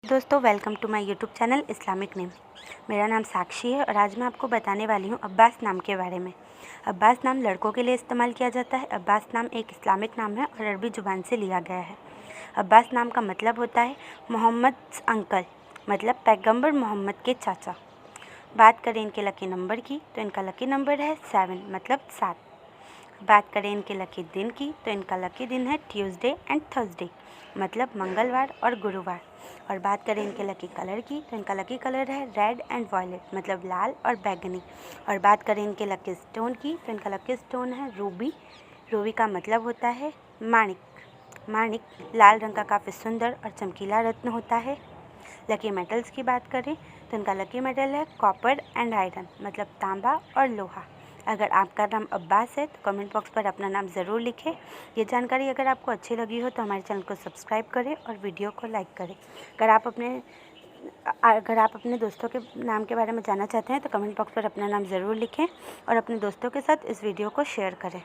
दोस्तों welcome to my YouTube channel Islamic name. मेरा नाम साक्षी है और आज मैं आपको बताने वाली हूँ अब्बास नाम के बारे में। अब्बास नाम लड़कों के लिए इस्तेमाल किया जाता है। अब्बास नाम एक इस्लामिक नाम है और अरबी ज़ुबान से लिया गया है। अब्बास नाम का मतलब होता है मोहम्मद अंकल, मतलब पैगंबर मोहम्मद के चाचा। बात करें इनके लकी नंबर की तो इनका लकी नंबर है 7, मतलब 7। बात करें इनके लकी दिन की तो इनका लकी दिन है ट्यूसडे एंड थर्सडे, मतलब मंगलवार और गुरुवार। और बात करें इनके लकी कलर की तो इनका लकी कलर है रेड एंड वॉयलेट, मतलब लाल और बैगनी। और बात करें इनके लकी स्टोन की तो इनका लकी स्टोन है रूबी। रूबी का मतलब होता है माणिक। माणिक लाल रंग का काफ़ी सुंदर और चमकीला रत्न होता है। लकी मेटल्स की बात करें तो इनका लकी मेटल है कॉपर एंड आयरन, मतलब तांबा और लोहा। अगर आपका नाम अब्बास है तो कमेंट बॉक्स पर अपना नाम ज़रूर लिखें। ये जानकारी अगर आपको अच्छी लगी हो तो हमारे चैनल को सब्सक्राइब करें और वीडियो को लाइक करें। अगर आप अपने दोस्तों के नाम के बारे में जानना चाहते हैं तो कमेंट बॉक्स पर अपना नाम ज़रूर लिखें और अपने दोस्तों के साथ इस वीडियो को शेयर करें।